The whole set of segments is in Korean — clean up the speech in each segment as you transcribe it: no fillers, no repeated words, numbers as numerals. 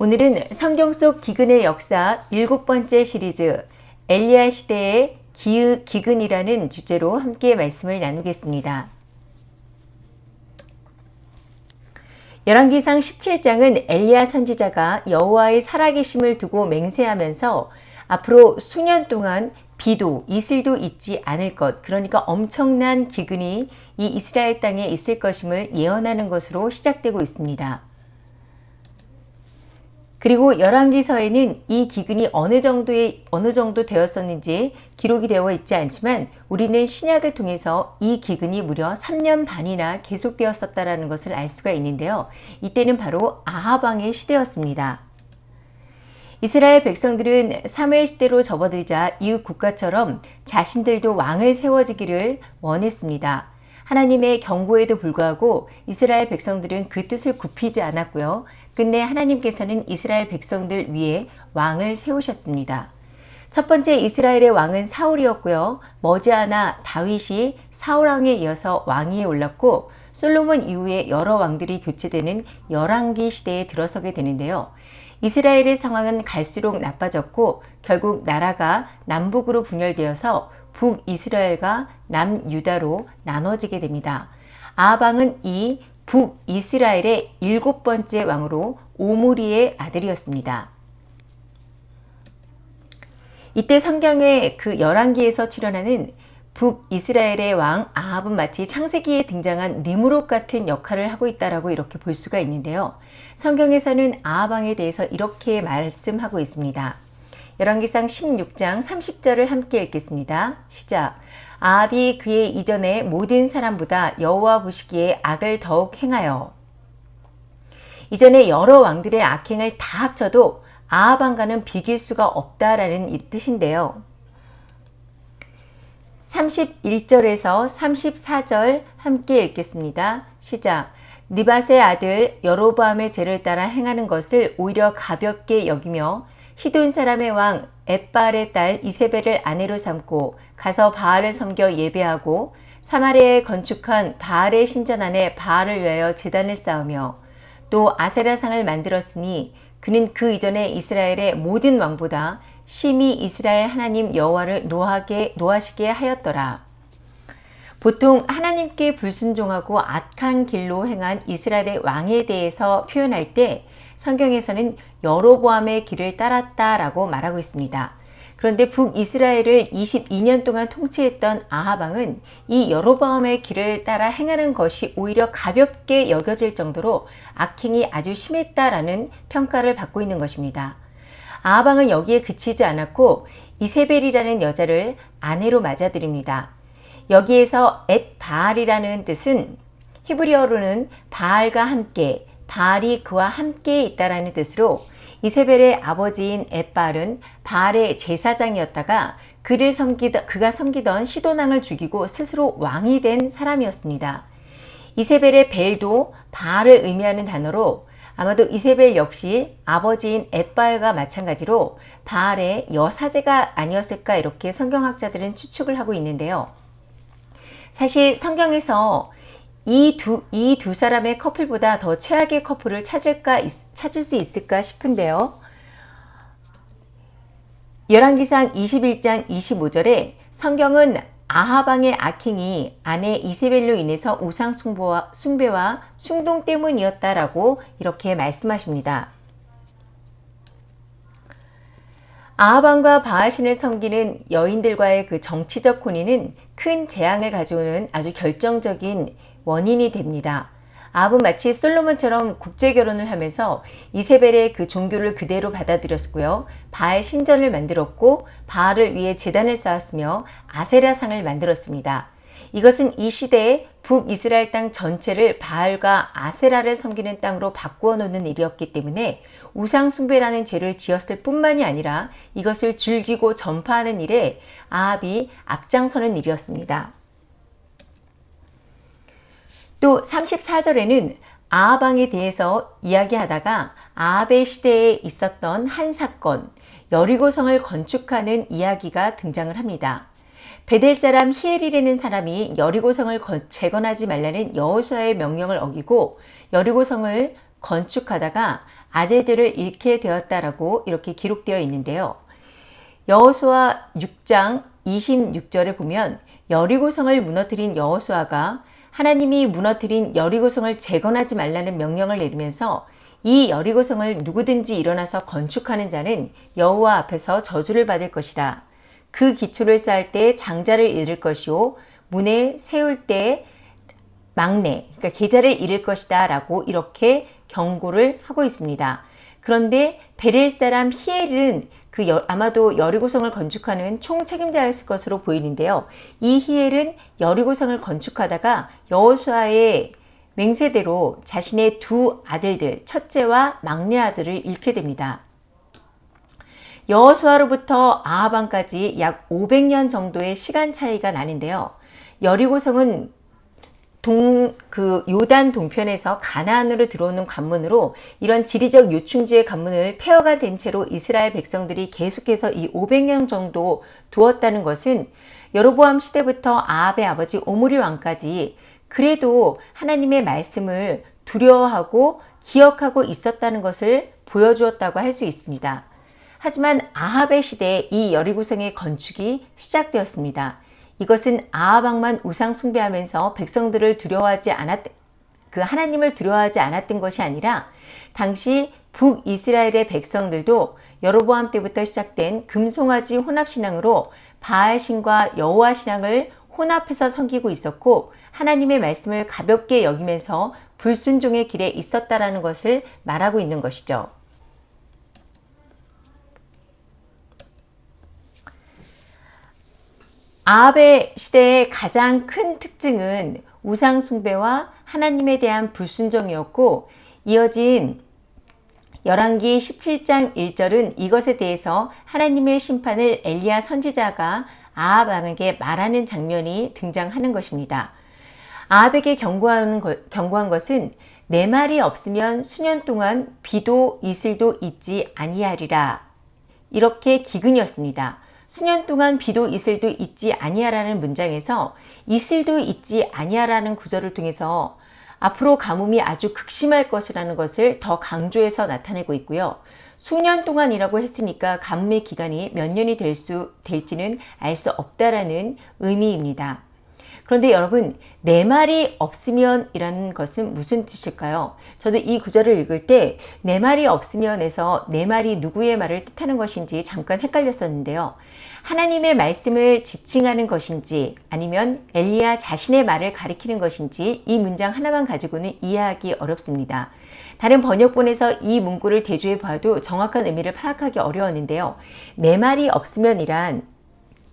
오늘은 성경 속 기근의 역사 7번째 시리즈 엘리야 시대의 기근이라는 주제로 함께 말씀을 나누겠습니다. 열왕기상 17장은 엘리야 선지자가 여호와의 살아계심을 두고 맹세하면서 앞으로 수년 동안 비도 이슬도 있지 않을 것, 그러니까 엄청난 기근이 이 이스라엘 땅에 있을 것임을 예언하는 것으로 시작되고 있습니다. 그리고 열왕기서에는 이 기근이 어느 정도 되었었는지 기록이 되어 있지 않지만 우리는 신약을 통해서 이 기근이 무려 3년 반이나 계속되었었다는 것을 알 수가 있는데요. 이때는 바로 아합 왕의 시대였습니다. 이스라엘 백성들은 사무엘 시대로 접어들자 이웃 국가처럼 자신들도 왕을 세워지기를 원했습니다. 하나님의 경고에도 불구하고 이스라엘 백성들은 그 뜻을 굽히지 않았고요. 끝내 하나님께서는 이스라엘 백성들 위에 왕을 세우셨습니다. 첫 번째 이스라엘의 왕은 사울이었고요. 머지않아 다윗이 사울 왕에 이어서 왕위에 올랐고 솔로몬 이후에 여러 왕들이 교체되는 열왕기 시대에 들어서게 되는데요. 이스라엘의 상황은 갈수록 나빠졌고 결국 나라가 남북으로 분열되어서 북이스라엘과 남유다로 나눠지게 됩니다. 아합 왕은 이 북이스라엘의 7번째 왕으로 오므리의 아들이었습니다. 이때 성경의 그 열왕기에서 출연하는 북이스라엘의 왕 아합은 마치 창세기에 등장한 니므롯 같은 역할을 하고 있다라고 이렇게 볼 수가 있는데요. 성경에서는 아합 왕에 대해서 이렇게 말씀하고 있습니다. 열왕기상 16장 30절을 함께 읽겠습니다. 시작. 아합이 그의 이전의 모든 사람보다 여호와 보시기에 악을 더욱 행하여. 이전에 여러 왕들의 악행을 다 합쳐도 아합 왕과는 비길 수가 없다라는 이 뜻인데요. 31절에서 34절 함께 읽겠습니다. 시작. 느밧의 아들 여로보암의 죄를 따라 행하는 것을 오히려 가볍게 여기며 시돈 사람의 왕 엣바알의 딸 이세벨을 아내로 삼고 가서 바알을 섬겨 예배하고 사마리아에 건축한 바알의 신전 안에 바알을 위하여 제단을 쌓으며 또 아세라상을 만들었으니 그는 그 이전에 이스라엘의 모든 왕보다 심히 이스라엘 하나님 여호와를 노하시게 하였더라. 보통 하나님께 불순종하고 악한 길로 행한 이스라엘의 왕에 대해서 표현할 때 성경에서는 여로보암의 길을 따랐다라고 말하고 있습니다. 그런데 북이스라엘을 22년 동안 통치했던 아합 왕은 이 여로보암의 길을 따라 행하는 것이 오히려 가볍게 여겨질 정도로 악행이 아주 심했다라는 평가를 받고 있는 것입니다. 아합 왕은 여기에 그치지 않았고 이세벨이라는 여자를 아내로 맞아들입니다. 여기에서 엣바알이라는 뜻은 히브리어로는 바알과 함께, 바알이 그와 함께 있다라는 뜻으로 이세벨의 아버지인 엣바알은 바알의 제사장이었다가 그가 섬기던 시돈왕을 죽이고 스스로 왕이 된 사람이었습니다. 이세벨의 벨도 바알을 의미하는 단어로 아마도 이세벨 역시 아버지인 엣바알과 마찬가지로 바알의 여사제가 아니었을까 이렇게 성경학자들은 추측을 하고 있는데요. 사실 성경에서 이 두 사람의 커플보다 더 최악의 커플을 찾을 수 있을까 싶은데요. 열왕기상 21장 25절에 성경은 아합 왕의 악행이 아내 이세벨로 인해서 우상 숭배와 충동 때문이었다라고 이렇게 말씀하십니다. 아합 왕과 바알신을 섬기는 여인들과의 그 정치적 혼인은 큰 재앙을 가져오는 아주 결정적인 원인이 됩니다. 아합은 마치 솔로몬처럼 국제 결혼을 하면서 이세벨의 그 종교를 그대로 받아들였고요. 바알 신전을 만들었고 바알을 위해 제단을 쌓았으며 아세라상을 만들었습니다. 이것은 이 시대에 북이스라엘 땅 전체를 바알과 아세라를 섬기는 땅으로 바꾸어 놓는 일이었기 때문에 우상 숭배라는 죄를 지었을 뿐만이 아니라 이것을 즐기고 전파하는 일에 아합이 앞장서는 일이었습니다. 또 34절에는 아합 왕에 대해서 이야기하다가 아합의 시대에 있었던 한 사건, 여리고성을 건축하는 이야기가 등장을 합니다. 베델 사람 히엘이라는 사람이 여리고성을 재건하지 말라는 여호수아의 명령을 어기고 여리고성을 건축하다가 아들들을 잃게 되었다라고 이렇게 기록되어 있는데요. 여호수아 6장 26절에 보면 여리고성을 무너뜨린 여호수아가 하나님이 무너뜨린 여리고성을 재건하지 말라는 명령을 내리면서 이 여리고성을 누구든지 일어나서 건축하는 자는 여호와 앞에서 저주를 받을 것이라. 그 기초를 쌓을 때 장자를 잃을 것이요 문에 세울 때 막내, 그러니까 계자를 잃을 것이다 라고 이렇게 경고를 하고 있습니다. 그런데 베렐 사람 히엘은 아마도 여리고성을 건축하는 총책임자였을 것으로 보이는데요. 이 히엘은 여리고성을 건축하다가 여호수아의 맹세대로 자신의 두 아들들, 첫째와 막내 아들을 잃게 됩니다. 여호수아로부터 아합 왕까지 약 500년 정도의 시간 차이가 나는데요. 여리고성은 요단 동편에서 가나안으로 들어오는 관문으로 이런 지리적 요충지의 관문을 폐허가 된 채로 이스라엘 백성들이 계속해서 이 500년 정도 두었다는 것은 여로보암 시대부터 아합의 아버지 오므리 왕까지 그래도 하나님의 말씀을 두려워하고 기억하고 있었다는 것을 보여주었다고 할 수 있습니다. 하지만 아합의 시대에 이 여리고성의 건축이 시작되었습니다. 이것은 아합 왕만 우상 숭배하면서 백성들을 하나님을 두려워하지 않았던 것이 아니라 당시 북이스라엘의 백성들도 여로보암 때부터 시작된 금송아지 혼합신앙으로 바알신과 여호와신앙을 혼합해서 섬기고 있었고 하나님의 말씀을 가볍게 여기면서 불순종의 길에 있었다라는 것을 말하고 있는 것이죠. 아합의 시대의 가장 큰 특징은 우상 숭배와 하나님에 대한 불순종이었고 이어진 열왕기 17장 1절은 이것에 대해서 하나님의 심판을 엘리야 선지자가 아합 왕에게 말하는 장면이 등장하는 것입니다. 아합에게 경고한 것은 내 말이 없으면 수년 동안 비도 이슬도 있지 아니하리라. 이렇게 기근이었습니다. 수년 동안 비도 이슬도 있지 아니하라는 문장에서 이슬도 있지 아니하라는 구절을 통해서 앞으로 가뭄이 아주 극심할 것이라는 것을 더 강조해서 나타내고 있고요. 수년 동안이라고 했으니까 가뭄의 기간이 몇 년이 될지는 알 수 없다라는 의미입니다. 그런데 여러분, 내 말이 없으면 이라는 것은 무슨 뜻일까요? 저도 이 구절을 읽을 때 내 말이 없으면에서 내 말이 누구의 말을 뜻하는 것인지 잠깐 헷갈렸었는데요. 하나님의 말씀을 지칭하는 것인지 아니면 엘리야 자신의 말을 가리키는 것인지 이 문장 하나만 가지고는 이해하기 어렵습니다. 다른 번역본에서 이 문구를 대조해 봐도 정확한 의미를 파악하기 어려웠는데요. 내 말이 없으면이란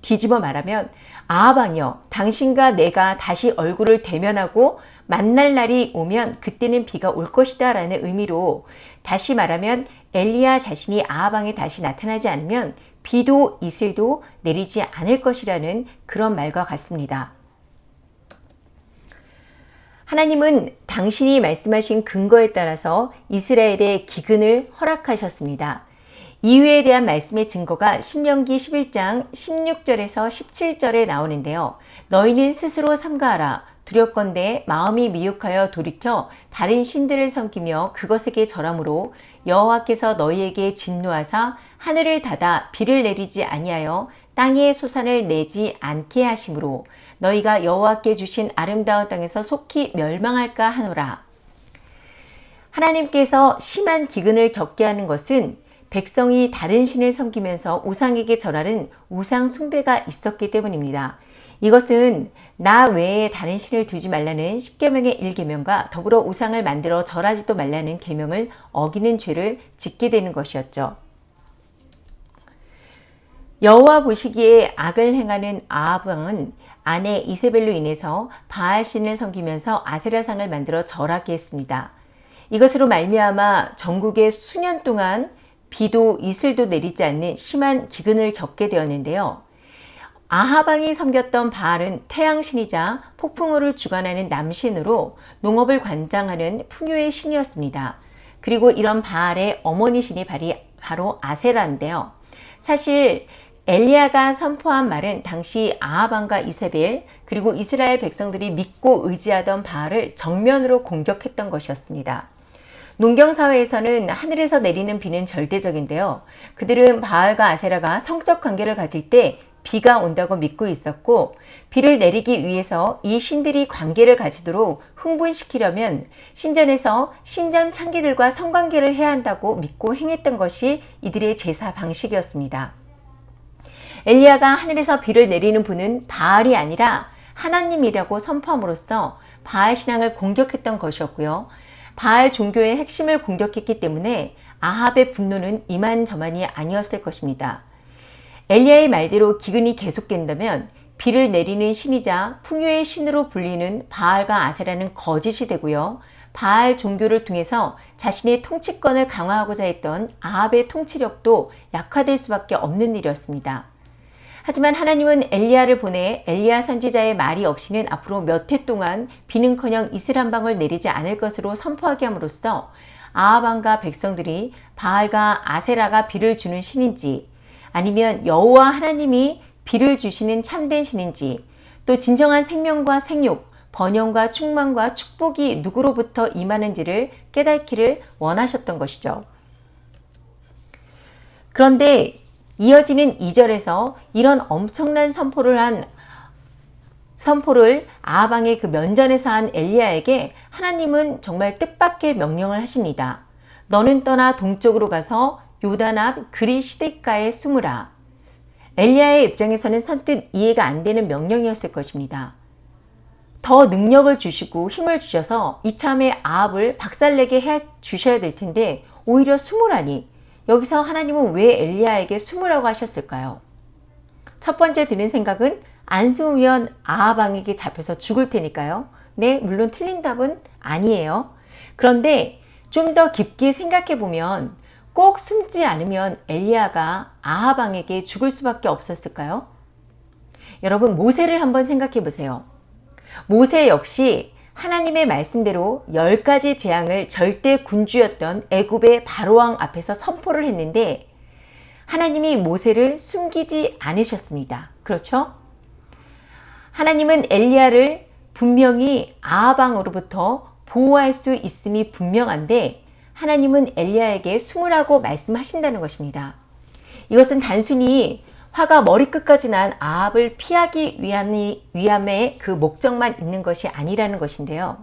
뒤집어 말하면 아합 왕이여 당신과 내가 다시 얼굴을 대면하고 만날 날이 오면 그때는 비가 올 것이다 라는 의미로 다시 말하면 엘리야 자신이 아합 왕에 다시 나타나지 않으면 비도 이슬도 내리지 않을 것이라는 그런 말과 같습니다. 하나님은 당신이 말씀하신 근거에 따라서 이스라엘의 기근을 허락하셨습니다. 이유에 대한 말씀의 증거가 신명기 11장 16절에서 17절에 나오는데요. 너희는 스스로 삼가하라. 두렵건대 마음이 미혹하여 돌이켜 다른 신들을 섬기며 그것에게 절함으로 여호와께서 너희에게 진노하사 하늘을 닫아 비를 내리지 아니하여 땅에 소산을 내지 않게 하심으로 너희가 여호와께 주신 아름다운 땅에서 속히 멸망할까 하노라. 하나님께서 심한 기근을 겪게 하는 것은 백성이 다른 신을 섬기면서 우상에게 절하는 우상 숭배가 있었기 때문입니다. 이것은 나 외에 다른 신을 두지 말라는 10계명의 1계명과 더불어 우상을 만들어 절하지도 말라는 계명을 어기는 죄를 짓게 되는 것이었죠. 여호와 보시기에 악을 행하는 아합 왕은 아내 이세벨로 인해서 바알신을 섬기면서 아세라상을 만들어 절하게 했습니다. 이것으로 말미암아 전국에 수년 동안 비도 이슬도 내리지 않는 심한 기근을 겪게 되었는데요. 아합 왕이 섬겼던 바알은 태양신이자 폭풍우를 주관하는 남신으로 농업을 관장하는 풍요의 신이었습니다. 그리고 이런 바알의 어머니 신이 바로 아세라인데요. 사실 엘리야가 선포한 말은 당시 아합 왕과 이세벨 그리고 이스라엘 백성들이 믿고 의지하던 바알을 정면으로 공격했던 것이었습니다. 농경사회에서는 하늘에서 내리는 비는 절대적인데요. 그들은 바알과 아세라가 성적 관계를 가질 때 비가 온다고 믿고 있었고, 비를 내리기 위해서 이 신들이 관계를 가지도록 흥분시키려면 신전에서 신전 창기들과 성관계를 해야 한다고 믿고 행했던 것이 이들의 제사 방식이었습니다. 엘리야가 하늘에서 비를 내리는 분은 바알이 아니라 하나님이라고 선포함으로써 바알 신앙을 공격했던 것이었고요. 바알 종교의 핵심을 공격했기 때문에 아합의 분노는 이만저만이 아니었을 것입니다. 엘리야의 말대로 기근이 계속된다면 비를 내리는 신이자 풍요의 신으로 불리는 바알과 아세라는 거짓이 되고요. 바알 종교를 통해서 자신의 통치권을 강화하고자 했던 아합의 통치력도 약화될 수밖에 없는 일이었습니다. 하지만 하나님은 엘리야를 보내 엘리야 선지자의 말이 없이는 앞으로 몇 해 동안 비는커녕 이슬 한 방울 내리지 않을 것으로 선포하게 함으로써 아합 왕과 백성들이 바알과 아세라가 비를 주는 신인지, 아니면 여호와 하나님이 비를 주시는 참된 신인지, 또 진정한 생명과 생육, 번영과 충만과 축복이 누구로부터 임하는지를 깨닫기를 원하셨던 것이죠. 그런데 이어지는 2절에서 이런 엄청난 선포를 아합 왕의 그 면전에서 한 엘리야에게 하나님은 정말 뜻밖의 명령을 하십니다. 너는 떠나 동쪽으로 가서 요단 앞 그리 시뎃가에 숨으라. 엘리야의 입장에서는 선뜻 이해가 안 되는 명령이었을 것입니다. 더 능력을 주시고 힘을 주셔서 이참에 아합을 박살내게 해 주셔야 될 텐데 오히려 숨으라니, 여기서 하나님은 왜 엘리야에게 숨으라고 하셨을까요? 첫 번째 드는 생각은 안 숨으면 아합 왕에게 잡혀서 죽을 테니까요. 네, 물론 틀린 답은 아니에요. 그런데 좀 더 깊게 생각해 보면 꼭 숨지 않으면 엘리야가 아합 왕에게 죽을 수밖에 없었을까요? 여러분, 모세를 한번 생각해 보세요. 모세 역시 하나님의 말씀대로 10가지 재앙을 절대 군주였던 애굽의 바로왕 앞에서 선포를 했는데 하나님이 모세를 숨기지 않으셨습니다. 그렇죠? 하나님은 엘리야를 분명히 아합 왕으로부터 보호할 수 있음이 분명한데 하나님은 엘리야에게 숨으라고 말씀하신다는 것입니다. 이것은 단순히 화가 머리끝까지 난 아합을 피하기 위함의 그 목적만 있는 것이 아니라는 것인데요.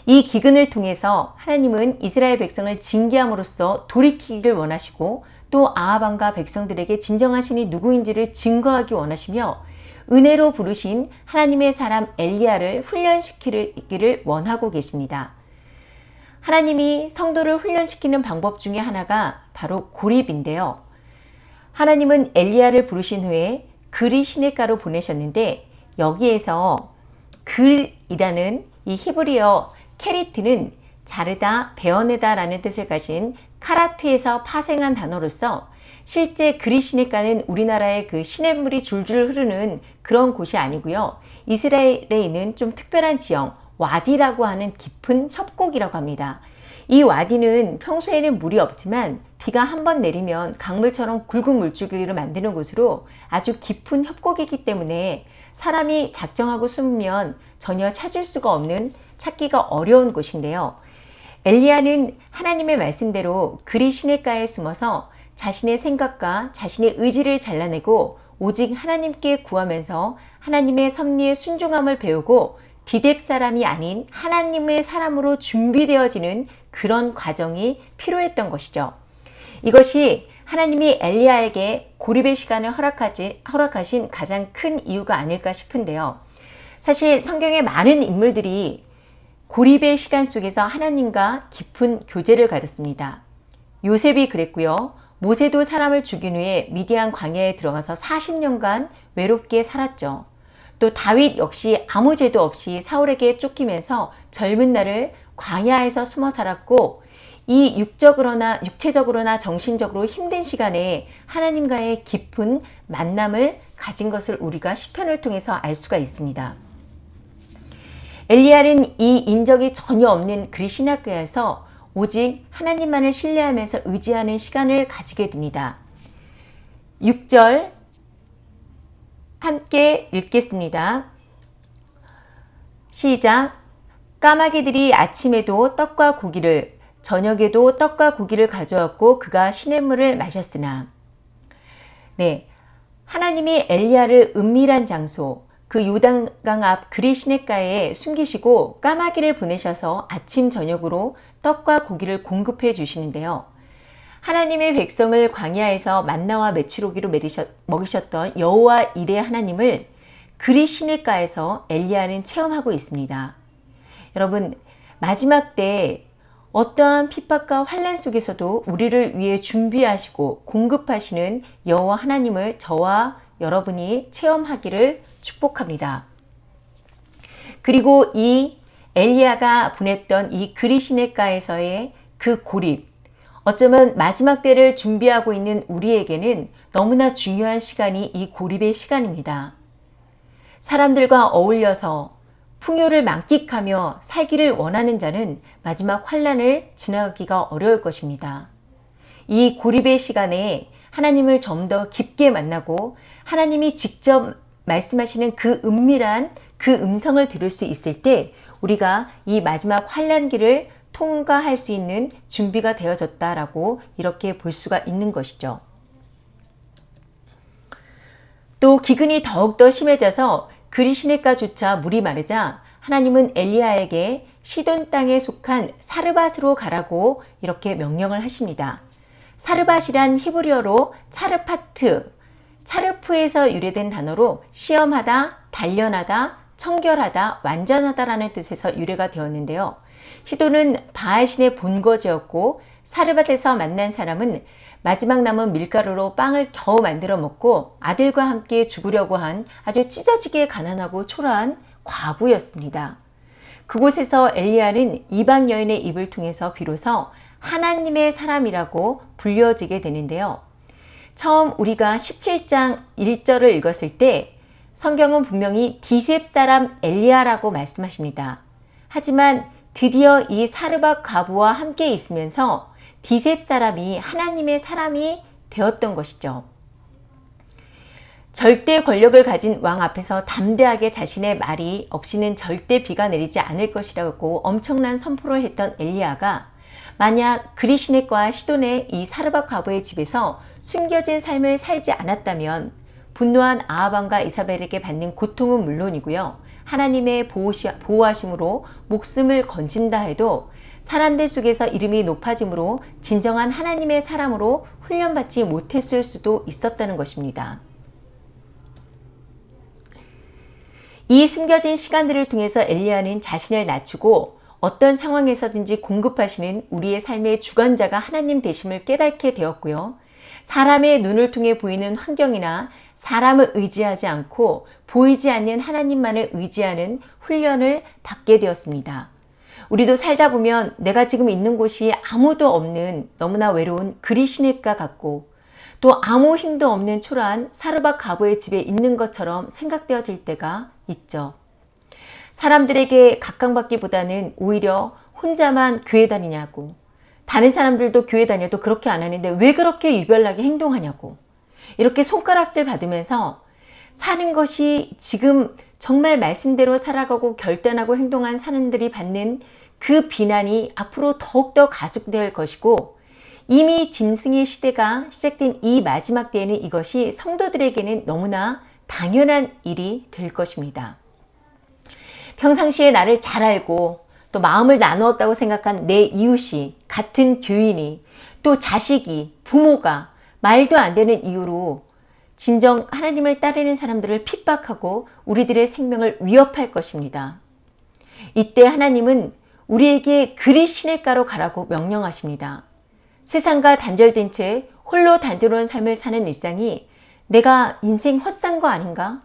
이 기근을 통해서 하나님은 이스라엘 백성을 징계함으로써 돌이키기를 원하시고, 또 아합 왕과 백성들에게 진정한 신이 누구인지를 증거하기 원하시며 은혜로 부르신 하나님의 사람 엘리야를 훈련시키기를 원하고 계십니다. 하나님이 성도를 훈련시키는 방법 중에 하나가 바로 고립인데요. 하나님은 엘리야를 부르신 후에 그리 시뎃가로 보내셨는데 여기에서 글이라는 이 히브리어 케리트는 자르다, 베어내다 라는 뜻을 가진 카라트에서 파생한 단어로서 실제 그리 시뎃가는 우리나라의 그 시냇물이 줄줄 흐르는 그런 곳이 아니고요. 이스라엘에 있는 좀 특별한 지형, 와디라고 하는 깊은 협곡이라고 합니다. 이 와디는 평소에는 물이 없지만 비가 한번 내리면 강물처럼 굵은 물줄기를 만드는 곳으로 아주 깊은 협곡이기 때문에 사람이 작정하고 숨으면 전혀 찾을 수가 없는, 찾기가 어려운 곳인데요. 엘리야는 하나님의 말씀대로 그리 시뎃가에 숨어서 자신의 생각과 자신의 의지를 잘라내고 오직 하나님께 구하면서 하나님의 섭리에 순종함을 배우고 디뎁 사람이 아닌 하나님의 사람으로 준비되어지는 그런 과정이 필요했던 것이죠. 이것이 하나님이 엘리야에게 고립의 시간을 허락하신 가장 큰 이유가 아닐까 싶은데요. 사실 성경의 많은 인물들이 고립의 시간 속에서 하나님과 깊은 교제를 가졌습니다. 요셉이 그랬고요. 모세도 사람을 죽인 후에 미디안 광야에 들어가서 40년간 외롭게 살았죠. 또 다윗 역시 아무 죄도 없이 사울에게 쫓기면서 젊은 날을 광야에서 숨어 살았고, 이 육체적으로나 정신적으로 힘든 시간에 하나님과의 깊은 만남을 가진 것을 우리가 시편을 통해서 알 수가 있습니다. 엘리야는 이 인적이 전혀 없는 그리 시뎃가에서 오직 하나님만을 신뢰하면서 의지하는 시간을 가지게 됩니다. 6절 함께 읽겠습니다. 시작. 까마귀들이 아침에도 떡과 고기를, 저녁에도 떡과 고기를 가져왔고 그가 시냇물을 마셨으나. 네, 하나님이 엘리야를 은밀한 장소, 그 요단강 앞 그리 시냇가에 숨기시고 까마귀를 보내셔서 아침 저녁으로 떡과 고기를 공급해 주시는데요. 하나님의 백성을 광야에서 만나와 메추로기로 먹이셨던 여호와 일의 하나님을 그리 시냇가에서 엘리야는 체험하고 있습니다. 여러분, 마지막 때 어떠한 핍박과 환난 속에서도 우리를 위해 준비하시고 공급하시는 여호와 하나님을 저와 여러분이 체험하기를 축복합니다. 그리고 이 엘리야가 보냈던 이 그리 시냇가에서의 그 고립, 어쩌면 마지막 때를 준비하고 있는 우리에게는 너무나 중요한 시간이 이 고립의 시간입니다. 사람들과 어울려서 풍요를 만끽하며 살기를 원하는 자는 마지막 환난을 지나가기가 어려울 것입니다. 이 고립의 시간에 하나님을 좀 더 깊게 만나고 하나님이 직접 말씀하시는 그 은밀한 그 음성을 들을 수 있을 때 우리가 이 마지막 환난기를 통과할 수 있는 준비가 되어졌다라고 이렇게 볼 수가 있는 것이죠. 또 기근이 더욱더 심해져서 그리 시냇가조차 물이 마르자 하나님은 엘리야에게 시돈 땅에 속한 사르밧으로 가라고 이렇게 명령을 하십니다. 사르밧이란 히브리어로 차르파트, 차르프에서 유래된 단어로 시험하다, 단련하다, 청결하다, 완전하다라는 뜻에서 유래가 되었는데요. 시돈은 바알신의 본거지였고 사르밧에서 만난 사람은 마지막 남은 밀가루로 빵을 겨우 만들어 먹고 아들과 함께 죽으려고 한 아주 찢어지게 가난하고 초라한 과부였습니다. 그곳에서 엘리야는 이방 여인의 입을 통해서 비로소 하나님의 사람이라고 불려지게 되는데요. 처음 우리가 17장 1절을 읽었을 때 성경은 분명히 디셉 사람 엘리야라고 말씀하십니다. 하지만 드디어 이 사르밧 과부와 함께 있으면서 디셉 사람이 하나님의 사람이 되었던 것이죠. 절대 권력을 가진 왕 앞에서 담대하게 자신의 말이 없이는 절대 비가 내리지 않을 것이라고 엄청난 선포를 했던 엘리야가 만약 그리 시냇가와 시돈의 이 사르밧 과부의 집에서 숨겨진 삶을 살지 않았다면 분노한 아합 왕과 이사벨에게 받는 고통은 물론이고요. 하나님의 보호하심으로 목숨을 건진다 해도 사람들 속에서 이름이 높아짐으로 진정한 하나님의 사람으로 훈련받지 못했을 수도 있었다는 것입니다. 이 숨겨진 시간들을 통해서 엘리야는 자신을 낮추고 어떤 상황에서든지 공급하시는 우리의 삶의 주관자가 하나님 되심을 깨닫게 되었고요. 사람의 눈을 통해 보이는 환경이나 사람을 의지하지 않고 보이지 않는 하나님만을 의지하는 훈련을 받게 되었습니다. 우리도 살다 보면 내가 지금 있는 곳이 아무도 없는 너무나 외로운 그리 시냇가 같고 또 아무 힘도 없는 초라한 사르밧 과부의 집에 있는 것처럼 생각되어질 때가 있죠. 사람들에게 각광받기보다는 오히려 혼자만 교회 다니냐고, 다른 사람들도 교회 다녀도 그렇게 안 하는데 왜 그렇게 유별나게 행동하냐고, 이렇게 손가락질 받으면서 사는 것이 지금 정말 말씀대로 살아가고 결단하고 행동한 사람들이 받는 그 비난이 앞으로 더욱더 가속될 것이고, 이미 짐승의 시대가 시작된 이 마지막 때에는 이것이 성도들에게는 너무나 당연한 일이 될 것입니다. 평상시에 나를 잘 알고 또 마음을 나누었다고 생각한 내 이웃이, 같은 교인이, 또 자식이, 부모가 말도 안 되는 이유로 진정 하나님을 따르는 사람들을 핍박하고 우리들의 생명을 위협할 것입니다. 이때 하나님은 우리에게 그리 시냇가로 가라고 명령하십니다. 세상과 단절된 채 홀로 단조로운 삶을 사는 일상이 내가 인생 헛산 거 아닌가?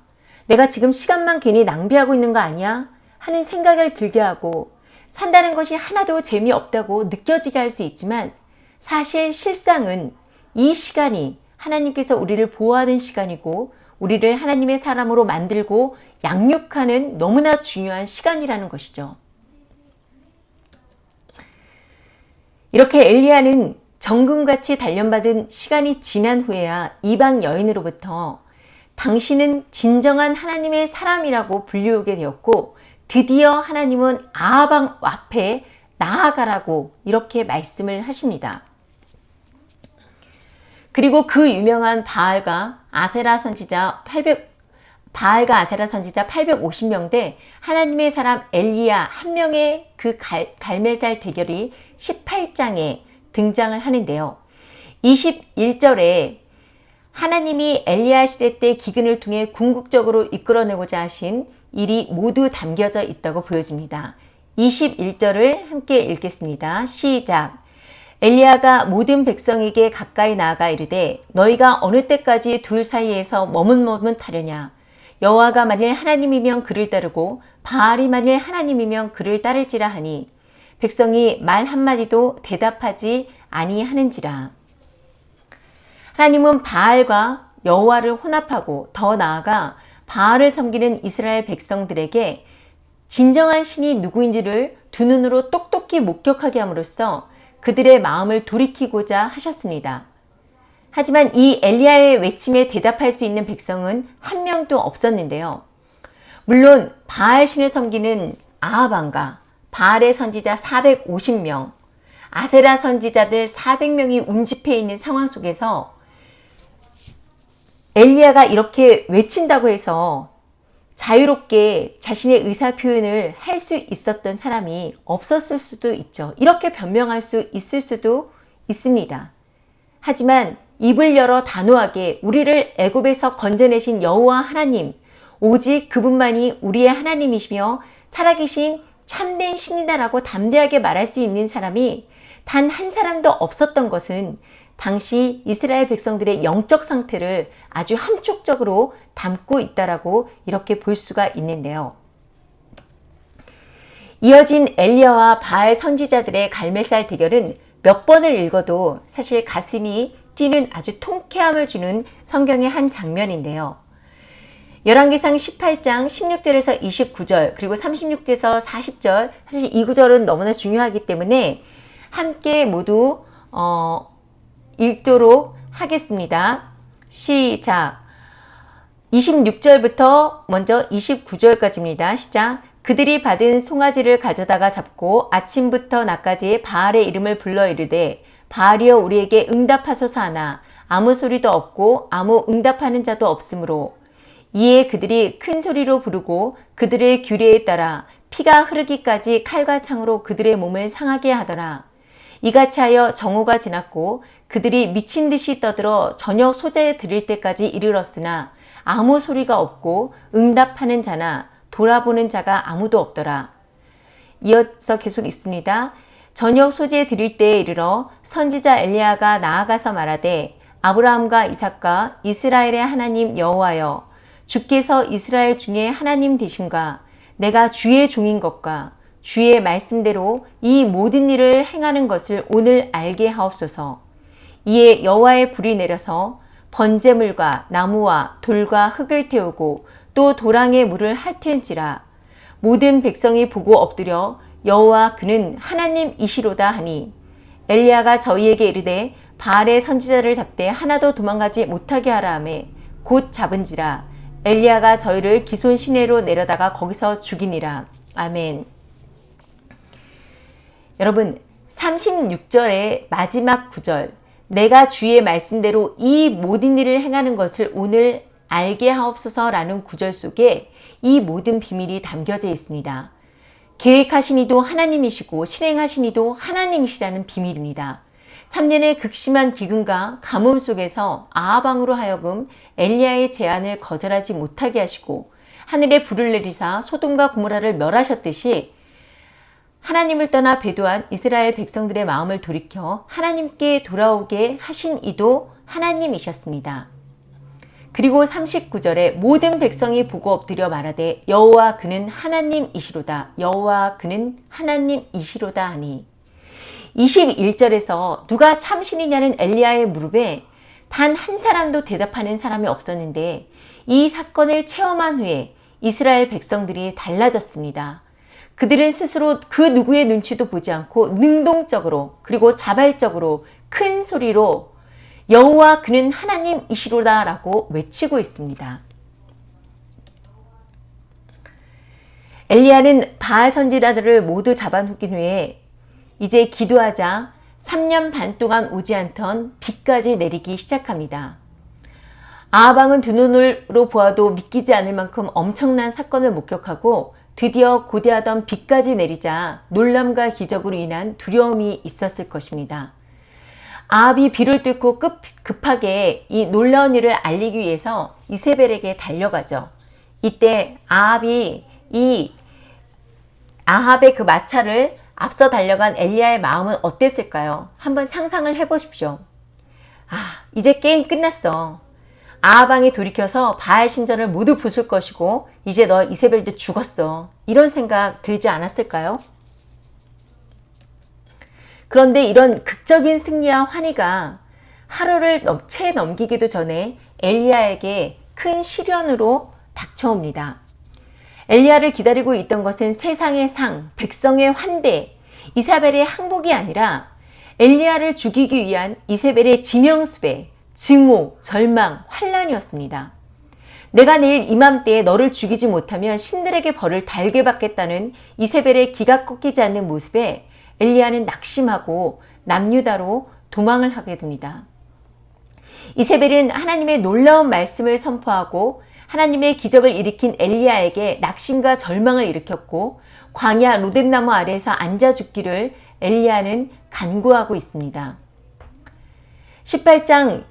내가 지금 시간만 괜히 낭비하고 있는 거 아니야? 하는 생각을 들게 하고 산다는 것이 하나도 재미없다고 느껴지게 할 수 있지만 사실 실상은 이 시간이 하나님께서 우리를 보호하는 시간이고 우리를 하나님의 사람으로 만들고 양육하는 너무나 중요한 시간이라는 것이죠. 이렇게 엘리야는 정금같이 단련받은 시간이 지난 후에야 이방 여인으로부터 당신은 진정한 하나님의 사람이라고 불리우게 되었고 드디어 하나님은 아합 왕 앞에 나아가라고 이렇게 말씀을 하십니다. 그리고 그 유명한 바알과 아세라 선지자 850명 대 하나님의 사람 엘리야 한 명의 그 갈멜살 대결이 18장에 등장을 하는데요. 21절에 하나님이 엘리야 시대 때 기근을 통해 궁극적으로 이끌어내고자 하신 일이 모두 담겨져 있다고 보여집니다. 21절을 함께 읽겠습니다. 시작. 엘리야가 모든 백성에게 가까이 나아가 이르되 너희가 어느 때까지 둘 사이에서 머뭇머뭇하려냐. 여호와가 만일 하나님이면 그를 따르고 바알이 만일 하나님이면 그를 따를지라 하니 백성이 말 한마디도 대답하지 아니하는지라. 하나님은 바알과 여호와를 혼합하고 더 나아가 바알을 섬기는 이스라엘 백성들에게 진정한 신이 누구인지를 두 눈으로 똑똑히 목격하게 함으로써 그들의 마음을 돌이키고자 하셨습니다. 하지만 이 엘리야의 외침에 대답할 수 있는 백성은 한 명도 없었는데요. 물론 바알 신을 섬기는 아하방과 바알의 선지자 450명, 아세라 선지자들 400명이 운집해 있는 상황 속에서 엘리야가 이렇게 외친다고 해서 자유롭게 자신의 의사 표현을 할 수 있었던 사람이 없었을 수도 있죠. 이렇게 변명할 수 있을 수도 있습니다. 하지만 입을 열어 단호하게 우리를 애굽에서 건져내신 여호와 하나님, 오직 그분만이 우리의 하나님이시며 살아계신 참된 신이다라고 담대하게 말할 수 있는 사람이 단 한 사람도 없었던 것은 당시 이스라엘 백성들의 영적 상태를 아주 함축적으로 담고 있다라고 이렇게 볼 수가 있는데요. 이어진 엘리야와 바알 선지자들의 갈멜살 대결은 몇 번을 읽어도 사실 가슴이 뛰는 아주 통쾌함을 주는 성경의 한 장면인데요. 열왕기상 18장 16절에서 29절 그리고 36절에서 40절 사실 이 구절은 너무나 중요하기 때문에 함께 모두 읽도록 하겠습니다. 시작. 26절부터 먼저 29절까지입니다. 시작. 그들이 받은 송아지를 가져다가 잡고 아침부터 낮까지 바알의 이름을 불러 이르되 바알이여 우리에게 응답하소서 하나 아무 소리도 없고 아무 응답하는 자도 없으므로 이에 그들이 큰 소리로 부르고 그들의 규례에 따라 피가 흐르기까지 칼과 창으로 그들의 몸을 상하게 하더라. 이같이 하여 정오가 지났고 그들이 미친 듯이 떠들어 저녁 소재에 들일 때까지 이르렀으나 아무 소리가 없고 응답하는 자나 돌아보는 자가 아무도 없더라. 이어서 계속 있습니다. 저녁 소재에 드릴 때에 이르러 선지자 엘리야가 나아가서 말하되 아브라함과 이삭과 이스라엘의 하나님 여호와여 주께서 이스라엘 중에 하나님 되심과 내가 주의 종인 것과 주의 말씀대로 이 모든 일을 행하는 것을 오늘 알게 하옵소서. 이에 여호와의 불이 내려서 번제물과 나무와 돌과 흙을 태우고 또 도랑에 물을 핥은지라. 모든 백성이 보고 엎드려 여호와 그는 하나님이시로다 하니 엘리야가 저희에게 이르되 바알의 선지자를 잡되 하나도 도망가지 못하게 하라 하매 곧 잡은지라. 엘리야가 저희를 기손 시내로 내려다가 거기서 죽이니라. 아멘. 여러분 36절의 마지막 구절 내가 주의 말씀대로 이 모든 일을 행하는 것을 오늘 알게 하옵소서라는 구절 속에 이 모든 비밀이 담겨져 있습니다. 계획하신 이도 하나님이시고 실행하신 이도 하나님이시라는 비밀입니다. 3년의 극심한 기근과 가뭄 속에서 아하방으로 하여금 엘리야의 제안을 거절하지 못하게 하시고 하늘에 불을 내리사 소돔과 고모라를 멸하셨듯이 하나님을 떠나 배도한 이스라엘 백성들의 마음을 돌이켜 하나님께 돌아오게 하신 이도 하나님이셨습니다. 그리고 39절에 모든 백성이 보고 엎드려 말하되 여호와 그는 하나님이시로다. 여호와 그는 하나님이시로다 하니 21절에서 누가 참신이냐는 엘리야의 무릎에 단 한 사람도 대답하는 사람이 없었는데 이 사건을 체험한 후에 이스라엘 백성들이 달라졌습니다. 그들은 스스로 그 누구의 눈치도 보지 않고 능동적으로 그리고 자발적으로 큰 소리로 여호와 그는 하나님이시로다 라고 외치고 있습니다. 엘리야는 바알 선지자들을 모두 잡아놓긴 후에 이제 기도하자 3년 반 동안 오지 않던 비까지 내리기 시작합니다. 아합 왕은 두 눈으로 보아도 믿기지 않을 만큼 엄청난 사건을 목격하고 드디어 고대하던 비까지 내리자 놀람과 기적으로 인한 두려움이 있었을 것입니다. 아합이 비를 뚫고 급하게 이 놀라운 일을 알리기 위해서 이세벨에게 달려가죠. 이때 아합의 그 마차를 앞서 달려간 엘리야의 마음은 어땠을까요? 한번 상상을 해보십시오. 이제 게임 끝났어. 아합 왕이 돌이켜서 바알 신전을 모두 부술 것이고 이제 너 이세벨도 죽었어. 이런 생각 들지 않았을까요? 그런데 이런 극적인 승리와 환희가 하루를 채 넘기기도 전에 엘리야에게 큰 시련으로 닥쳐옵니다. 엘리야를 기다리고 있던 것은 세상의 상, 백성의 환대, 이세벨의 항복이 아니라 엘리야를 죽이기 위한 이세벨의 지명수배, 증오, 절망, 환란이었습니다. 내가 내일 이맘때에 너를 죽이지 못하면 신들에게 벌을 달게 받겠다는 이세벨의 기가 꺾이지 않는 모습에 엘리야는 낙심하고 남유다로 도망을 하게 됩니다. 이세벨은 하나님의 놀라운 말씀을 선포하고 하나님의 기적을 일으킨 엘리야에게 낙심과 절망을 일으켰고 광야 로뎀나무 아래에서 앉아 죽기를 엘리야는 간구하고 있습니다. 18장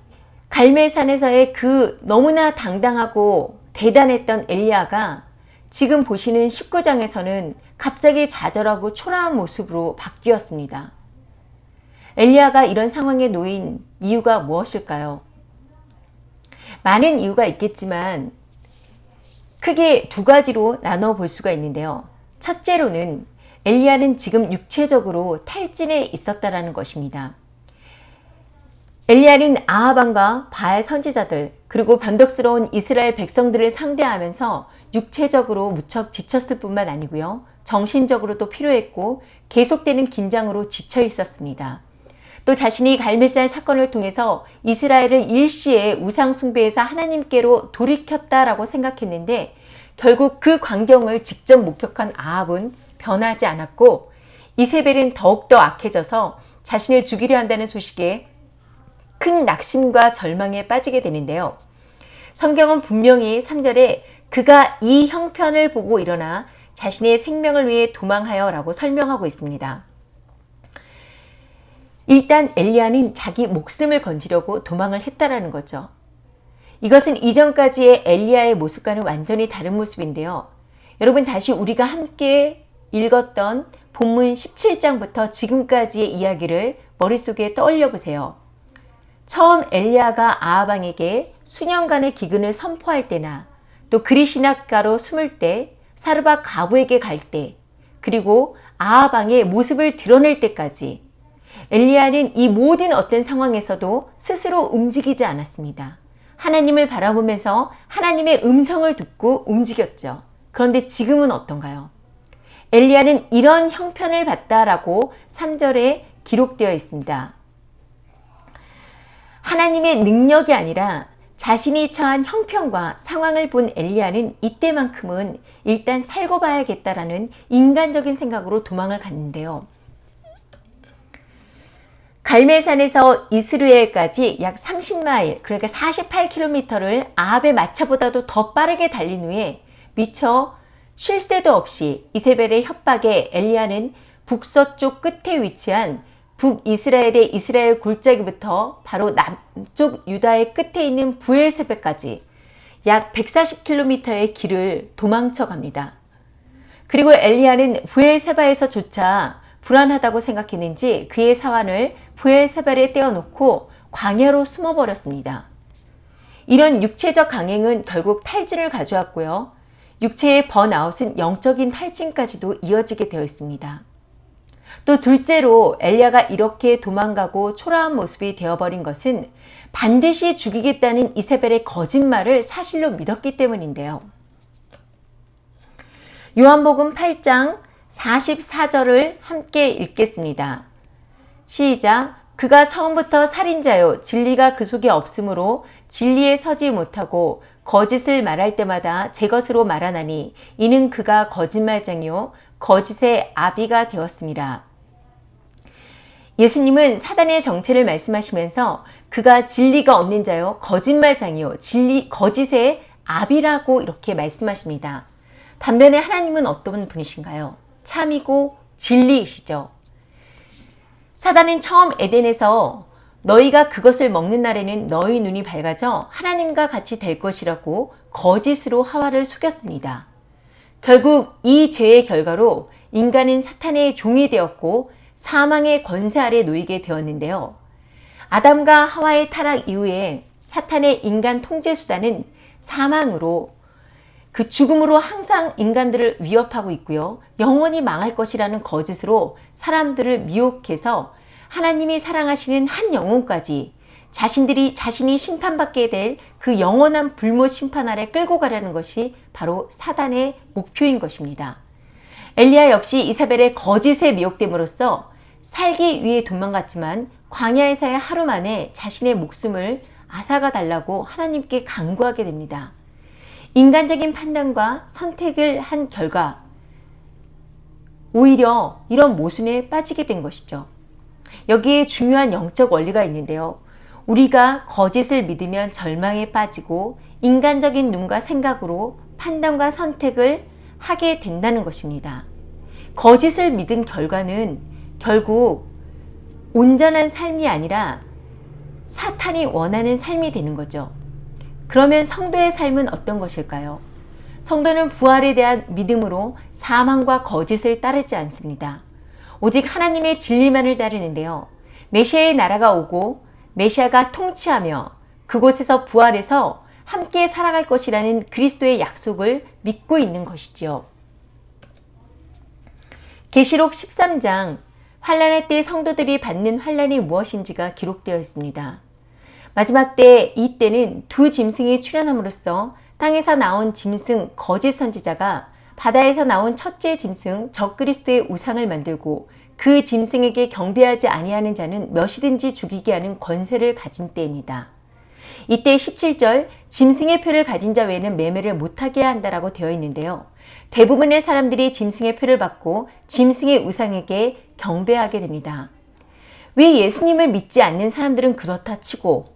갈멜산에서의 그 너무나 당당하고 대단했던 엘리야가 지금 보시는 19장에서는 갑자기 좌절하고 초라한 모습으로 바뀌었습니다. 엘리야가 이런 상황에 놓인 이유가 무엇일까요? 많은 이유가 있겠지만 크게 두 가지로 나눠 볼 수가 있는데요. 첫째로는 엘리야는 지금 육체적으로 탈진해 있었다라는 것입니다. 엘리야는 아합 왕과 바알 선지자들 그리고 변덕스러운 이스라엘 백성들을 상대하면서 육체적으로 무척 지쳤을 뿐만 아니고요. 정신적으로도 필요했고 계속되는 긴장으로 지쳐 있었습니다. 또 자신이 갈멜산 사건을 통해서 이스라엘을 일시에 우상 숭배에서 하나님께로 돌이켰다라고 생각했는데 결국 그 광경을 직접 목격한 아합은 변하지 않았고 이세벨은 더욱더 악해져서 자신을 죽이려 한다는 소식에 큰 낙심과 절망에 빠지게 되는데요. 성경은 분명히 3절에 그가 이 형편을 보고 일어나 자신의 생명을 위해 도망하여 라고 설명하고 있습니다. 일단 엘리야는 자기 목숨을 건지려고 도망을 했다라는 거죠. 이것은 이전까지의 엘리야의 모습과는 완전히 다른 모습인데요. 여러분 다시 우리가 함께 읽었던 본문 17장부터 지금까지의 이야기를 머릿속에 떠올려 보세요. 처음 엘리야가 아합 왕에게 수년간의 기근을 선포할 때나 또 그리시나가로 숨을 때, 사르밧 가부에게 갈 때, 그리고 아합 왕의 모습을 드러낼 때까지 엘리야는 이 모든 어떤 상황에서도 스스로 움직이지 않았습니다. 하나님을 바라보면서 하나님의 음성을 듣고 움직였죠. 그런데 지금은 어떤가요? 엘리야는 이런 형편을 봤다라고 3절에 기록되어 있습니다. 하나님의 능력이 아니라 자신이 처한 형편과 상황을 본 엘리야는 이때만큼은 일단 살고 봐야겠다라는 인간적인 생각으로 도망을 갔는데요. 갈멜산에서 이스르엘까지 약 30마일, 그러니까 48km를 아합의 마차보다도 더 빠르게 달린 후에 미처 쉴 새도 없이 이세벨의 협박에 엘리야는 북서쪽 끝에 위치한 북이스라엘의 이스라엘 골짜기부터 바로 남쪽 유다의 끝에 있는 부엘세베까지 약 140km의 길을 도망쳐 갑니다. 그리고 엘리야는 부엘세바에서조차 불안하다고 생각했는지 그의 사환을 부엘세바에 떼어놓고 광야로 숨어버렸습니다. 이런 육체적 강행은 결국 탈진을 가져왔고요. 육체의 번아웃은 영적인 탈진까지도 이어지게 되어 있습니다. 또 둘째로 엘리야가 이렇게 도망가고 초라한 모습이 되어버린 것은 반드시 죽이겠다는 이세벨의 거짓말을 사실로 믿었기 때문인데요. 요한복음 8장 44절을 함께 읽겠습니다. 시작. 그가 처음부터 살인자요 진리가 그 속에 없으므로 진리에 서지 못하고 거짓을 말할 때마다 제 것으로 말하나니 이는 그가 거짓말쟁이요 거짓의 아비가 되었습니다. 예수님은 사단의 정체를 말씀하시면서 그가 진리가 없는 자요, 거짓말장이요, 거짓의 아비라고 이렇게 말씀하십니다. 반면에 하나님은 어떤 분이신가요? 참이고 진리이시죠. 사단은 처음 에덴에서 너희가 그것을 먹는 날에는 너희 눈이 밝아져 하나님과 같이 될 것이라고 거짓으로 하와를 속였습니다. 결국 이 죄의 결과로 인간은 사탄의 종이 되었고 사망의 권세 아래 놓이게 되었는데요. 아담과 하와의 타락 이후에 사탄의 인간 통제 수단은 사망으로, 그 죽음으로 항상 인간들을 위협하고 있고요. 영원히 망할 것이라는 거짓으로 사람들을 미혹해서 하나님이 사랑하시는 한 영혼까지 자신이 심판받게 될 그 영원한 불못 심판 아래 끌고 가려는 것이 바로 사단의 목표인 것입니다. 엘리야 역시 이사벨의 거짓에 미혹됨으로써 살기 위해 도망갔지만 광야에서의 하루 만에 자신의 목숨을 앗아가 달라고 하나님께 간구하게 됩니다. 인간적인 판단과 선택을 한 결과 오히려 이런 모순에 빠지게 된 것이죠. 여기에 중요한 영적 원리가 있는데요. 우리가 거짓을 믿으면 절망에 빠지고 인간적인 눈과 생각으로 판단과 선택을 하게 된다는 것입니다. 거짓을 믿은 결과는 결국 온전한 삶이 아니라 사탄이 원하는 삶이 되는 거죠. 그러면 성도의 삶은 어떤 것일까요? 성도는 부활에 대한 믿음으로 사망과 거짓을 따르지 않습니다. 오직 하나님의 진리만을 따르는데요. 메시아의 나라가 오고 메시아가 통치하며 그곳에서 부활해서 함께 살아갈 것이라는 그리스도의 약속을 믿고 있는 것이지요. 계시록 13장, 환난의 때 성도들이 받는 환난이 무엇인지가 기록되어 있습니다. 마지막 때, 이 때는 두 짐승이 출현함으로써 땅에서 나온 짐승 거짓 선지자가 바다에서 나온 첫째 짐승 적그리스도의 우상을 만들고 그 짐승에게 경배하지 아니하는 자는 몇이든지 죽이게 하는 권세를 가진 때입니다. 이때 17절 짐승의 표를 가진 자 외에는 매매를 못하게 한다라고 되어 있는데요. 대부분의 사람들이 짐승의 표를 받고 짐승의 우상에게 경배하게 됩니다. 왜 예수님을 믿지 않는 사람들은 그렇다 치고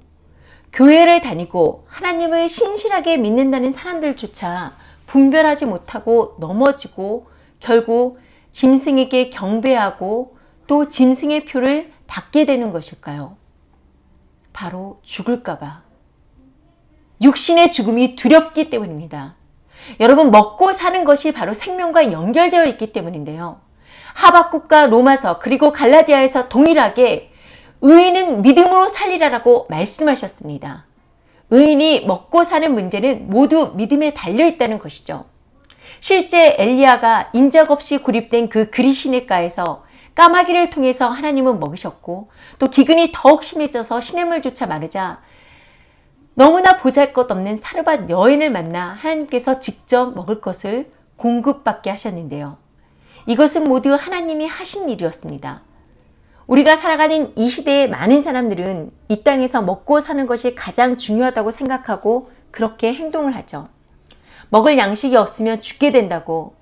교회를 다니고 하나님을 신실하게 믿는다는 사람들조차 분별하지 못하고 넘어지고 결국 짐승에게 경배하고 또 짐승의 표를 받게 되는 것일까요? 바로 죽을까봐. 육신의 죽음이 두렵기 때문입니다. 여러분, 먹고 사는 것이 바로 생명과 연결되어 있기 때문인데요. 하박국과 로마서 그리고 갈라디아에서 동일하게 의인은 믿음으로 살리라라고 말씀하셨습니다. 의인이 먹고 사는 문제는 모두 믿음에 달려있다는 것이죠. 실제 엘리야가 인적 없이 구립된 그 그리시네가에서 까마귀를 통해서 하나님은 먹이셨고 또 기근이 더욱 심해져서 시냇물조차 마르자 너무나 보잘것없는 사르밧 여인을 만나 하나님께서 직접 먹을 것을 공급받게 하셨는데요. 이것은 모두 하나님이 하신 일이었습니다. 우리가 살아가는 이 시대의 많은 사람들은 이 땅에서 먹고 사는 것이 가장 중요하다고 생각하고 그렇게 행동을 하죠. 먹을 양식이 없으면 죽게 된다고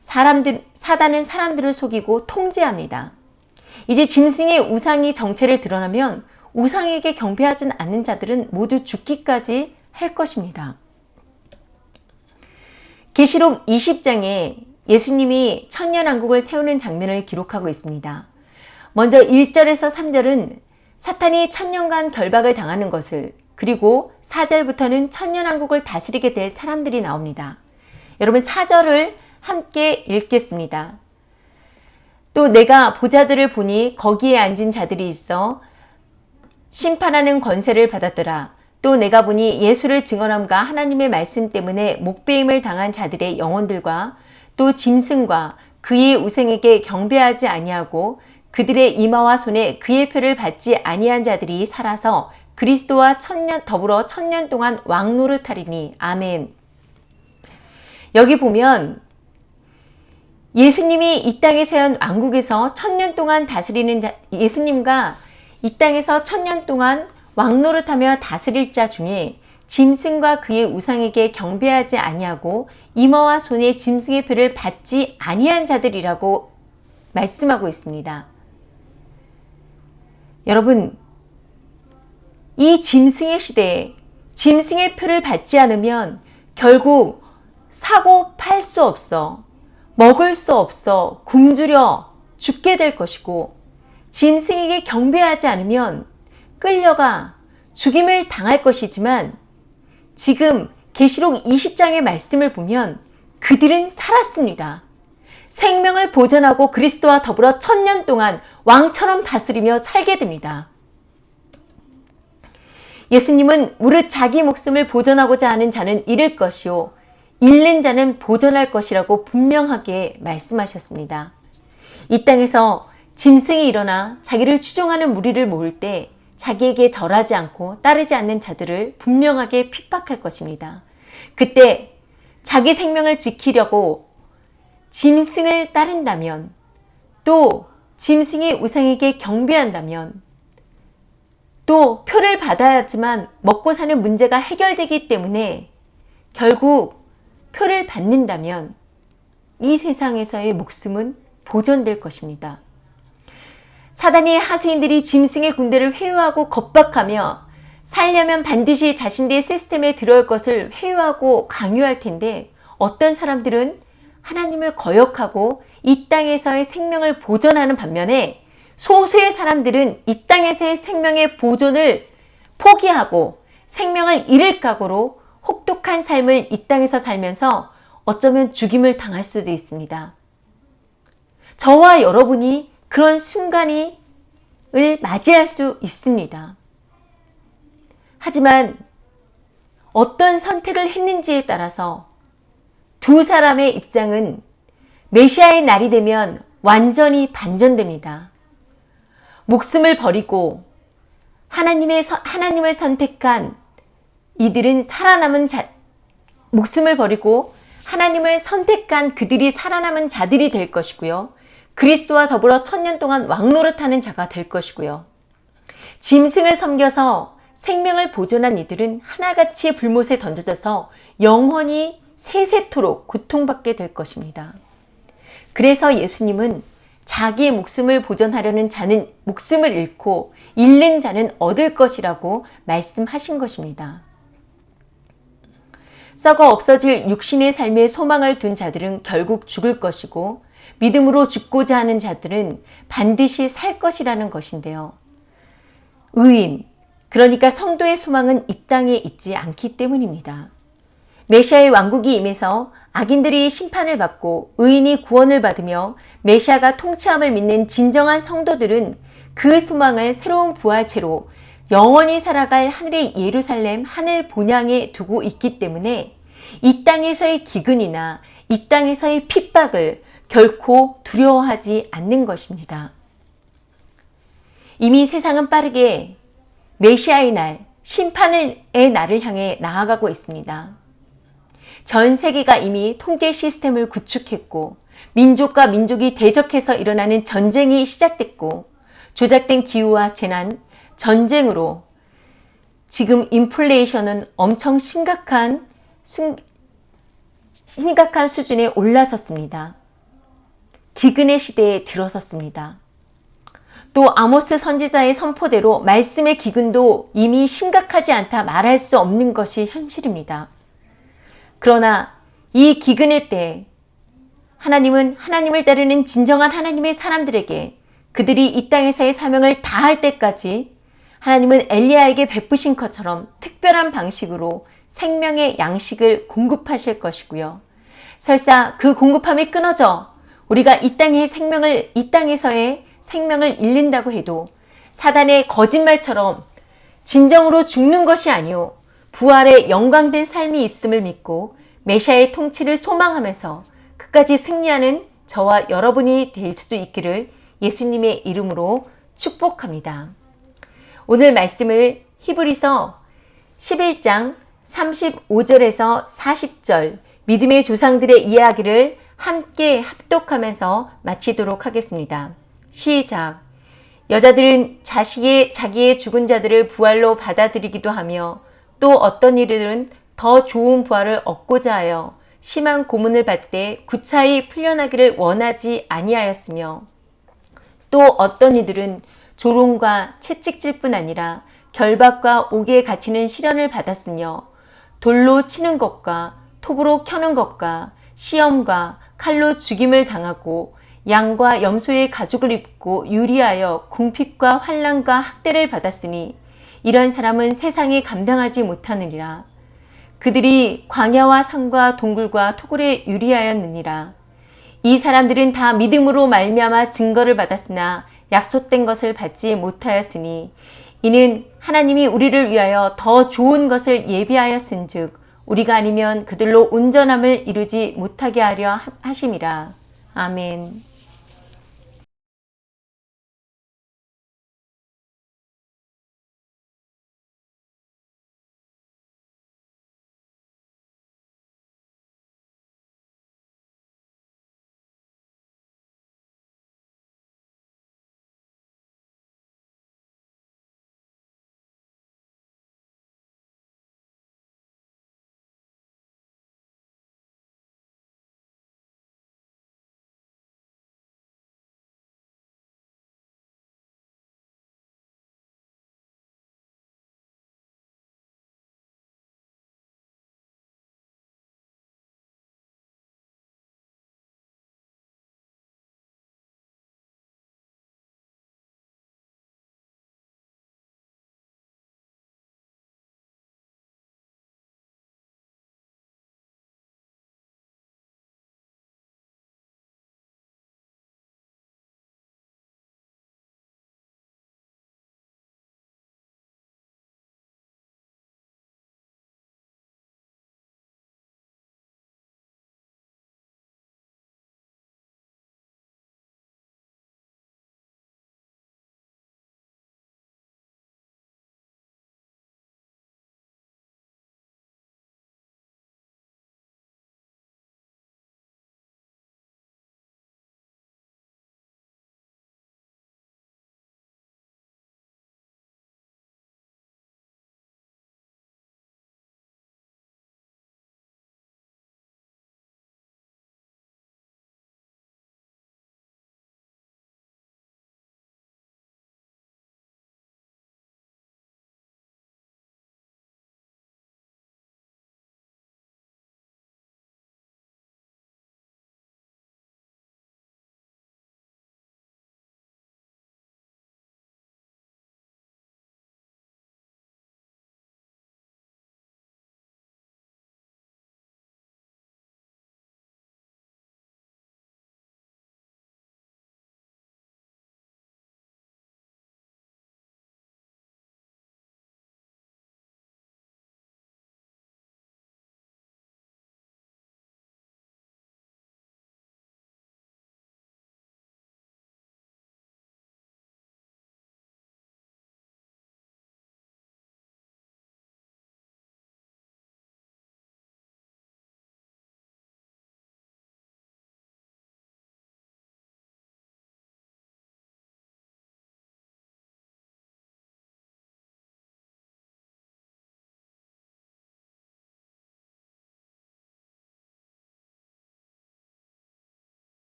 사단은 사람들을 속이고 통제합니다. 이제 짐승의 우상이 정체를 드러나면 우상에게 경배하지 않는 자들은 모두 죽기까지 할 것입니다. 계시록 20장에 예수님이 천년왕국을 세우는 장면을 기록하고 있습니다. 먼저 1절에서 3절은 사탄이 천년간 결박을 당하는 것을, 그리고 4절부터는 천년왕국을 다스리게 될 사람들이 나옵니다. 여러분 4절을 함께 읽겠습니다. 또 내가 보좌들을 보니 거기에 앉은 자들이 있어 심판하는 권세를 받았더라. 또 내가 보니 예수를 증언함과 하나님의 말씀 때문에 목배임을 당한 자들의 영혼들과 또 짐승과 그의 우상에게 경배하지 아니하고 그들의 이마와 손에 그의 표를 받지 아니한 자들이 살아서 그리스도와 더불어 천년 동안 왕노릇하리니. 아멘. 여기 보면 예수님이 이 땅에 세운 왕국에서 천년 동안 다스리는 예수님과 이 땅에서 천년 동안 왕노릇하며 다스릴 자 중에 짐승과 그의 우상에게 경배하지 아니하고 이마와 손에 짐승의 표를 받지 아니한 자들이라고 말씀하고 있습니다. 여러분, 이 짐승의 시대에 짐승의 표를 받지 않으면 결국 사고 팔 수 없어, 먹을 수 없어, 굶주려 죽게 될 것이고, 짐승에게 경배하지 않으면 끌려가 죽임을 당할 것이지만, 지금 계시록 20장의 말씀을 보면 그들은 살았습니다. 생명을 보존하고 그리스도와 더불어 1000년 동안 왕처럼 다스리며 살게 됩니다. 예수님은 무릇 자기 목숨을 보존하고자 하는 자는 잃을 것이요 잃는 자는 보존할 것이라고 분명하게 말씀하셨습니다. 이 땅에서 짐승이 일어나 자기를 추종하는 무리를 모을 때 자기에게 절하지 않고 따르지 않는 자들을 분명하게 핍박할 것입니다. 그때 자기 생명을 지키려고 짐승을 따른다면, 또 짐승이 우상에게 경배한다면, 또 표를 받아야지만 먹고 사는 문제가 해결되기 때문에 결국 표를 받는다면 이 세상에서의 목숨은 보존될 것입니다. 사단의 하수인들이 짐승의 군대를 회유하고 겁박하며 살려면 반드시 자신들의 시스템에 들어올 것을 회유하고 강요할 텐데, 어떤 사람들은 하나님을 거역하고 이 땅에서의 생명을 보존하는 반면에 소수의 사람들은 이 땅에서의 생명의 보존을 포기하고 생명을 잃을 각오로 혹독한 삶을 이 땅에서 살면서 어쩌면 죽임을 당할 수도 있습니다. 저와 여러분이 그런 순간을 맞이할 수 있습니다. 하지만 어떤 선택을 했는지에 따라서 두 사람의 입장은 메시아의 날이 되면 완전히 반전됩니다. 목숨을 버리고 하나님을 선택한 이들은 목숨을 버리고 하나님을 선택한 그들이 살아남은 자들이 될 것이고요. 그리스도와 더불어 1000년 동안 왕노릇하는 자가 될 것이고요. 짐승을 섬겨서 생명을 보존한 이들은 하나같이 불못에 던져져서 영원히 세세토록 고통받게 될 것입니다. 그래서 예수님은 자기의 목숨을 보존하려는 자는 목숨을 잃고 잃는 자는 얻을 것이라고 말씀하신 것입니다. 썩어 없어질 육신의 삶에 소망을 둔 자들은 결국 죽을 것이고, 믿음으로 죽고자 하는 자들은 반드시 살 것이라는 것인데요. 의인, 그러니까 성도의 소망은 이 땅에 있지 않기 때문입니다. 메시아의 왕국이 임해서 악인들이 심판을 받고 의인이 구원을 받으며 메시아가 통치함을 믿는 진정한 성도들은 그 소망을 새로운 부활체로 영원히 살아갈 하늘의 예루살렘 하늘 본향에 두고 있기 때문에 이 땅에서의 기근이나 이 땅에서의 핍박을 결코 두려워하지 않는 것입니다. 이미 세상은 빠르게 메시아의 날, 심판의 날을 향해 나아가고 있습니다. 전 세계가 이미 통제 시스템을 구축했고, 민족과 민족이 대적해서 일어나는 전쟁이 시작됐고, 조작된 기후와 재난, 전쟁으로 지금 인플레이션은 엄청 심각한 수준에 올라섰습니다. 기근의 시대에 들어섰습니다. 또 아모스 선지자의 선포대로 말씀의 기근도 이미 심각하지 않다 말할 수 없는 것이 현실입니다. 그러나 이 기근의 때 하나님은 하나님을 따르는 진정한 하나님의 사람들에게 그들이 이 땅에서의 사명을 다할 때까지 하나님은 엘리야에게 베푸신 것처럼 특별한 방식으로 생명의 양식을 공급하실 것이고요. 설사 그 공급함이 끊어져 우리가 이 땅에서의 생명을 잃는다고 해도 사단의 거짓말처럼 진정으로 죽는 것이 아니오 부활의 영광된 삶이 있음을 믿고 메시아의 통치를 소망하면서 끝까지 승리하는 저와 여러분이 될 수 있기를 예수님의 이름으로 축복합니다. 오늘 말씀을 히브리서 11장 35절에서 40절 믿음의 조상들의 이야기를 함께 합독하면서 마치도록 하겠습니다. 시작. 여자들은 자기의 죽은 자들을 부활로 받아들이기도 하며 또 어떤 이들은 더 좋은 부활을 얻고자 하여 심한 고문을 받되 구차히 풀려나기를 원하지 아니하였으며 또 어떤 이들은 조롱과 채찍질 뿐 아니라 결박과 옥에 갇히는 시련을 받았으며 돌로 치는 것과 톱으로 켜는 것과 시험과 칼로 죽임을 당하고 양과 염소의 가죽을 입고 유리하여 궁핍과 환난과 학대를 받았으니 이런 사람은 세상에 감당하지 못하느니라. 그들이 광야와 산과 동굴과 토굴에 유리하였느니라. 이 사람들은 다 믿음으로 말미암아 증거를 받았으나 약속된 것을 받지 못하였으니 이는 하나님이 우리를 위하여 더 좋은 것을 예비하였은즉 우리가 아니면 그들로 온전함을 이루지 못하게 하려 하심이라. 아멘.